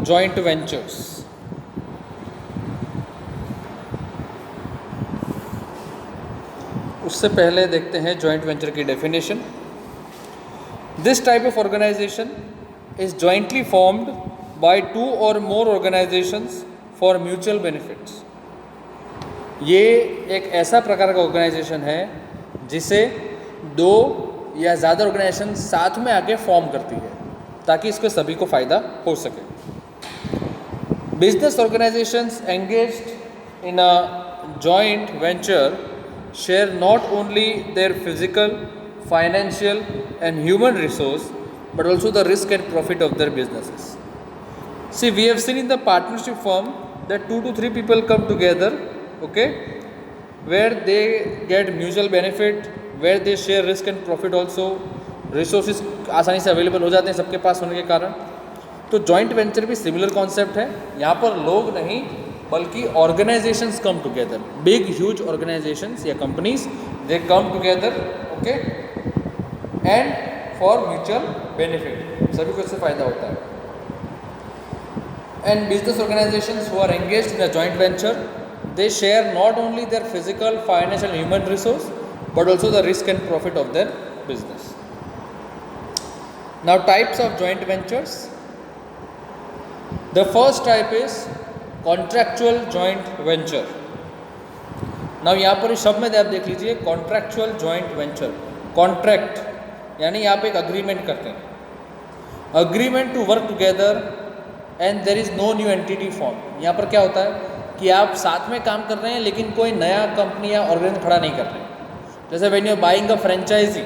Joint ventures. उससे पहले देखते हैं जॉइंट वेंचर की definition. This type of organisation is jointly formed by two or more organisations for mutual benefits. ये एक ऐसा प्रकार का ऑर्गेनाइजेशन है जिसे दो या ज़्यादा ऑर्गेनाइजेशन साथ में आके फॉर्म करती है ताकि इसके सभी को फ़ायदा हो सके। Business organisations engaged in a joint venture share not only their physical, financial and human resource but also the risk and profit of their businesses. See, we have seen in the partnership firm that 2 to 3 people come together, okay, where they get mutual benefit, where they share risk and profit also. Resources आसानी से available हो जाते हैं सबके पास होने के कारण। तो जॉइंट वेंचर भी सिमिलर कॉन्सेप्ट है। यहाँ पर लोग नहीं बल्कि organisations come together, big huge organisations या companies, they come together, okay, and for mutual benefit, सभी को इससे फायदा होता है। And business organisations who are engaged in a joint venture, they share not only their physical, financial, human resource but also the risk and profit of their business. Now types of joint ventures. The first type is contractual joint venture. Now यहाँ पर इस शब्द में आप देख लीजिए, contractual joint venture. Contract यानी आप एक अग्रीमेंट करते हैं, agreement to work together and there is no new entity form. यहाँ पर क्या होता है कि आप साथ में काम कर रहे हैं लेकिन कोई नया कंपनी या ऑर्गेनाइजेशन खड़ा नहीं कर रहे हैं। जैसे when you are buying a franchisee,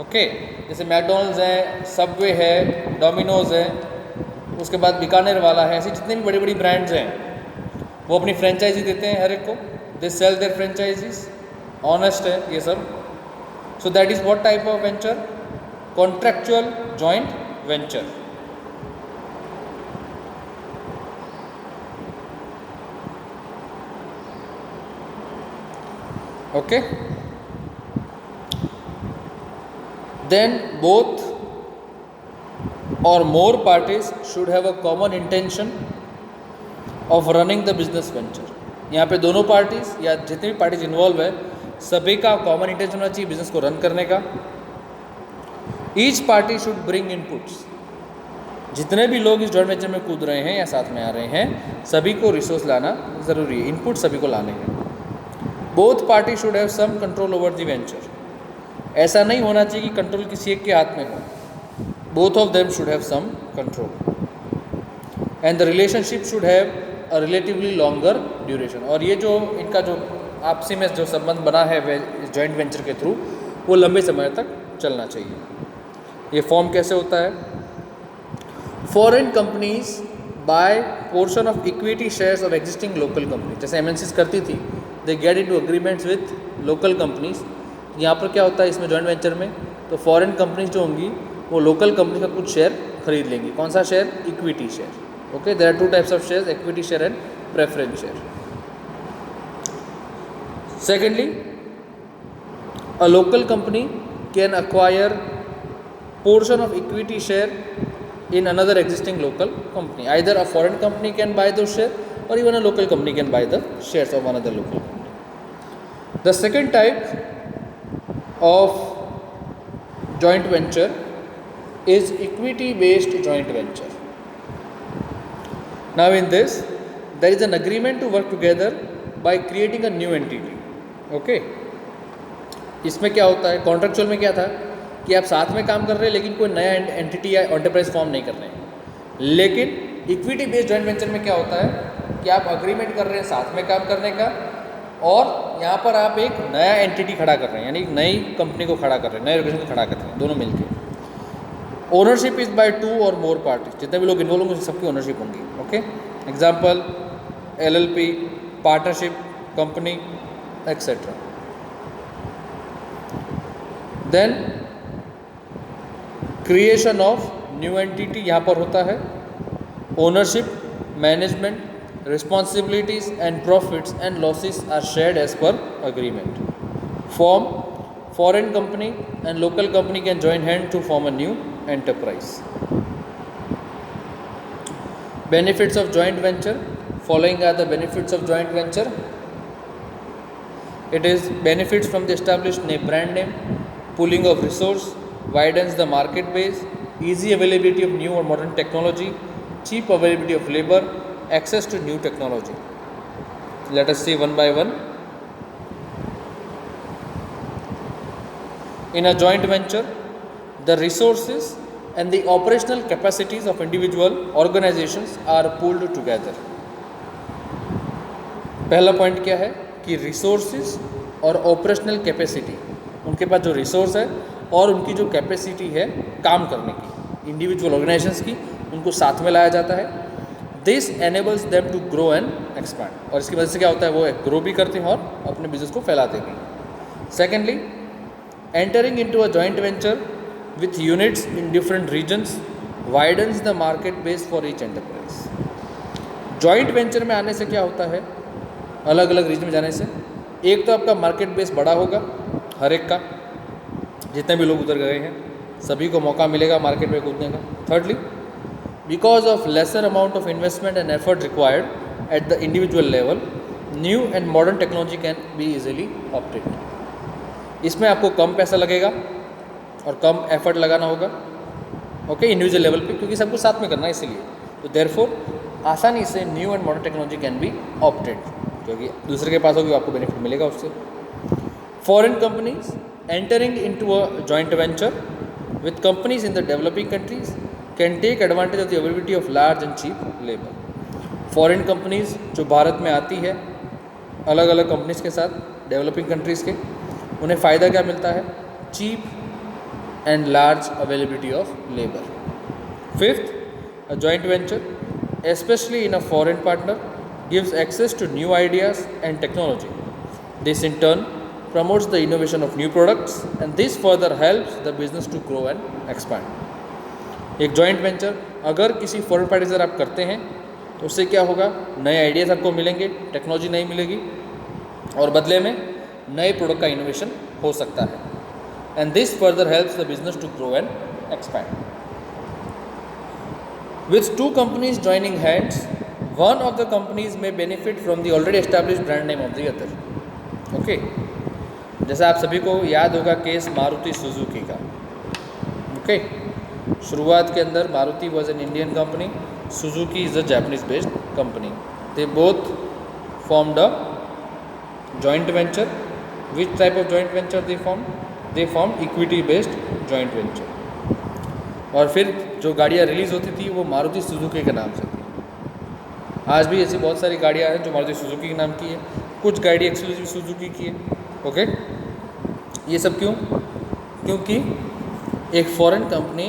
okay, जैसे मैकडॉनल्ड्स है, सबवे है, डोमिनोज है, उसके बाद बीकानेर वाला है, ऐसी जितनी भी बड़ी बड़ी ब्रांड्स हैं वो अपनी फ्रेंचाइजी देते हैं हर एक को। They sell their franchisees, honest है ये सब। So that is what type of venture? Contractual joint venture. Okay, then both or more parties should have a common intention of running the business venture। यहाँ पे दोनों parties या जितनी भी parties involve है सभी का कॉमन इंटेंशन होना चाहिए बिजनेस को रन करने का। Each party should bring inputs. जितने भी लोग इस जॉइंट वेंचर में कूद रहे हैं या साथ में आ रहे हैं सभी को रिसोर्स लाना ज़रूरी है, इनपुट सभी को लाने हैं। Both party should have some control over the venture. ऐसा नहीं होना चाहिए कि कंट्रोल किसी एक के हाथ में हो। Both of them should have some control and the relationship should have a relatively longer duration। और ये जो इनका जो आपसी में जो संबंध बना है जॉइंट वेंचर के थ्रू वो लंबे समय तक चलना चाहिए। ये फॉर्म कैसे होता है? Foreign companies buy portion of equity shares of existing local company. जैसे एमएनसीज करती थी, they get into agreements with local companies. यहाँ पर क्या होता है इसमें जॉइंट वेंचर में, तो फॉरेन कंपनीज जो होंगी वो लोकल कंपनी का कुछ शेयर खरीद लेंगी। कौन सा शेयर? Equity share. Okay, there are two types of shares, equity share and preference share. Secondly, a local company can acquire portion of equity share in another existing local company. Either a foreign company can buy those shares or even a local company can buy the shares of another local company. The second type of joint venture is equity based joint venture. Now in this there is an agreement to work together by creating a new entity. Okay, इसमें क्या होता है? Contractual में क्या था कि आप साथ में काम कर रहे हैं लेकिन कोई नया एंटिटी या एंटरप्राइज फॉर्म नहीं कर रहे हैं। लेकिन इक्विटी बेस्ड जॉइंट वेंचर में क्या होता है कि आप अग्रीमेंट कर रहे हैं साथ में काम करने का और यहाँ पर आप एक नया एंटिटी खड़ा कर रहे हैं, यानी एक नई कंपनी को खड़ा कर रहे हैं, नए ऑर्गेनाइजेशन को खड़ा कर रहे हैं, दोनों मिलकर। Ownership is by two or more parties. जितने भी लोग इन्वॉल्व होंगे सबकी ओनरशिप होंगी। Okay, example LLP, partnership company etcetera. Then creation of new entity यहाँ पर होता है। Ownership, management, responsibilities and profits and losses are shared as per agreement. Form, foreign company and local company can join hand to form a new enterprise. Benefits of joint venture. Following are the benefits of joint venture. It is benefits from the established brand name, pooling of resource, widens the market base, easy availability of new or modern technology, cheap availability of labor, access to new technology. Let us see one by one. In a joint venture, the resources and the operational capacities of individual organizations are pooled together. पहला point क्या है कि resources और operational capacity, उनके पास जो resource है और उनकी जो कैपेसिटी है काम करने की, इंडिविजुअल ऑर्गेनाइजेशंस की, उनको साथ में लाया जाता है. This enables them to grow and expand. और इसकी वजह से क्या होता है, वो ग्रो भी करते हैं और अपने बिजनेस को फैलाते भी हैं. Secondly, entering into a joint venture with units in different regions widens the market base for each enterprise. Joint venture में आने से क्या होता है, अलग अलग रीजन में जाने से एक तो आपका मार्केट बेस बड़ा होगा, हर एक का, जितने भी लोग उधर गए हैं सभी को मौका मिलेगा मार्केट में कूदने का. Thirdly, because of lesser amount of investment and effort required at the individual level, new and modern technology can be easily opted. इसमें आपको कम पैसा लगेगा और कम एफर्ट लगाना होगा, ओके, इंडिविजुअल लेवल पे, क्योंकि सब कुछ साथ में करना है इसीलिए. तो देयरफॉर आसानी से new and modern technology can be opted, क्योंकि दूसरे के पास होगी आपको बेनिफिट मिलेगा उससे. Foreign companies entering into a joint venture with companies in the developing countries can take advantage of the availability of large and cheap labour. Foreign companies जो भारत में आती है अलग अलग कंपनीज के साथ, डेवलपिंग कंट्रीज़ के, उन्हें फ़ायदा क्या मिलता है, cheap and large availability of labor. Fifth, a joint venture, especially in a foreign partner, gives access to new ideas and technology. This in turn promotes the innovation of new products and this further helps the business to grow and expand. एक joint venture अगर किसी foreign party से आप करते हैं तो उससे क्या होगा, नए आइडियाज़ आपको मिलेंगे, टेक्नोलॉजी नई मिलेगी और बदले में नए प्रोडक्ट का इनोवेशन हो सकता है. And this further helps the business to grow and expand. With two companies joining hands, one of the companies may benefit from the already established brand name of the other. Okay. जैसा आप सभी को याद होगा case Maruti Suzuki का. Okay. शुरुआत के अंदर Maruti was an Indian company, Suzuki is a Japanese based company. They both formed a joint venture. Which type of joint venture they formed? They formed equity based joint venture. और फिर जो गाड़ियाँ release होती थी वो मारुति सुजुकी के नाम से थी. आज भी ऐसी बहुत सारी गाड़ियाँ हैं जो मारुति सुजुकी के नाम की है, कुछ गाड़ी एक्सक्लूसिव सुजुकी की है. ओके, ये सब क्यों? क्योंकि एक फॉरेन कंपनी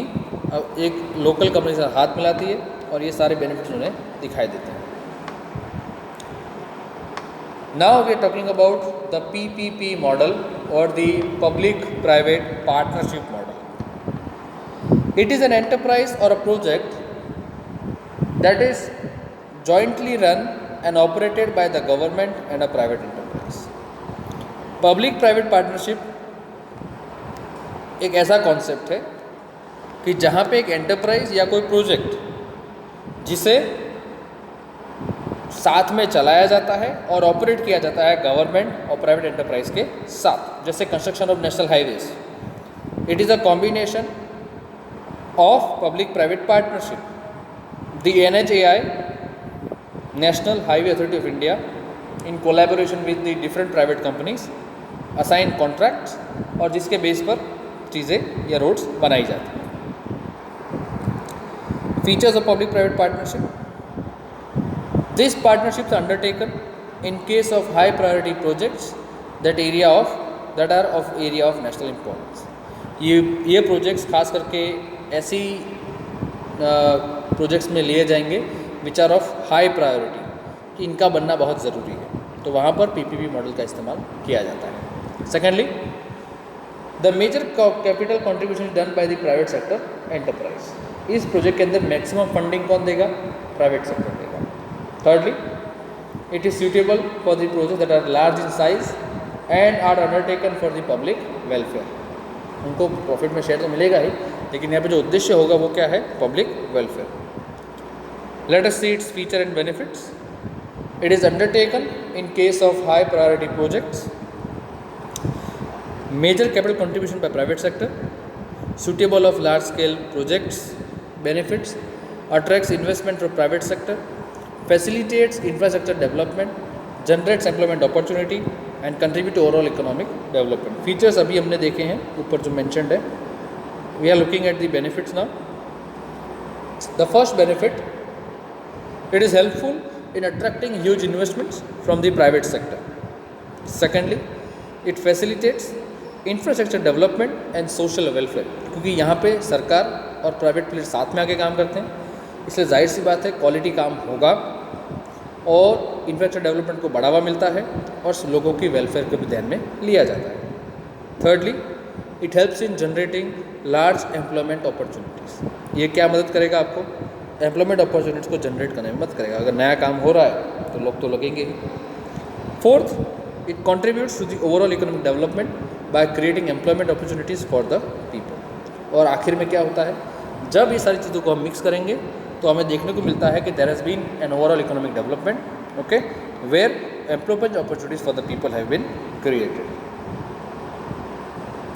एक लोकल कंपनी से हाथ मिलाती है और ये सारे बेनिफिट्स उन्हें दिखाई देते हैं. Now we are talking about the PPP model or the public-private partnership model. It is an enterprise or a project that is jointly run and operated by the government and a private enterprise. Public-private partnership एक ऐसा concept है कि जहाँ पे एक enterprise या कोई project जिसे साथ में चलाया जाता है और ऑपरेट किया जाता है गवर्नमेंट और प्राइवेट एंटरप्राइज के साथ, जैसे construction of national highways. It is a combination of public private partnership. The NHAI, national highway authority of India, in collaboration with the different private companies assign contracts और जिसके base पर चीज़ें या roads बनाई जाती हैं. Features of public private partnership. These partnerships are undertaken in case of high priority projects that are of area of national importance. ये projects खास करके ऐसी प्रोजेक्ट्स में लिए जाएंगे which are of high priority, कि इनका बनना बहुत ज़रूरी है, तो वहाँ पर PPP मॉडल का इस्तेमाल किया जाता है. Secondly, the major capital contribution done by the private sector enterprise. इस प्रोजेक्ट के अंदर मैक्सिमम फंडिंग कौन देगा? प्राइवेट सेक्टर देगा. Thirdly, it is suitable for the projects that are large in size and are undertaken for the public welfare. उनको profit में share तो मिलेगा ही, लेकिन यहाँ पे जो उद्देश्य होगा वो क्या है? Public welfare. Let us see its feature and benefits. It is undertaken in case of high priority projects, major capital contribution by private sector, suitable of large scale projects, benefits, attracts investment from private sector, facilitates infrastructure development, generates employment opportunity and contribute to overall economic development. Features अभी हमने देखे हैं ऊपर जो mentioned है. We are looking at the benefits now. The first benefit, it is helpful in attracting huge investments from the private sector. Secondly, it facilitates infrastructure development and social welfare, क्योंकि यहाँ पे सरकार और प्राइवेट प्लेयर साथ में आके काम करते हैं, इसलिए जाहिर सी बात है क्वालिटी काम होगा और इंफ्रास्ट्रक्चर डेवलपमेंट को बढ़ावा मिलता है और लोगों की वेलफेयर को भी ध्यान में लिया जाता है. Thirdly, it helps in generating large employment opportunities. ये क्या मदद करेगा आपको? एम्प्लॉयमेंट अपॉर्चुनिटीज़ को जनरेट करने में मदद करेगा. अगर नया काम हो रहा है तो लोग तो लगेंगे ही. Fourth, it contributes to the overall economic development by creating employment opportunities for the people. और आखिर में क्या होता है, जब ये सारी चीज़ों को हम मिक्स करेंगे तो हमें देखने को मिलता है कि there has been an overall economic development, okay, where employment opportunities for the people have been created.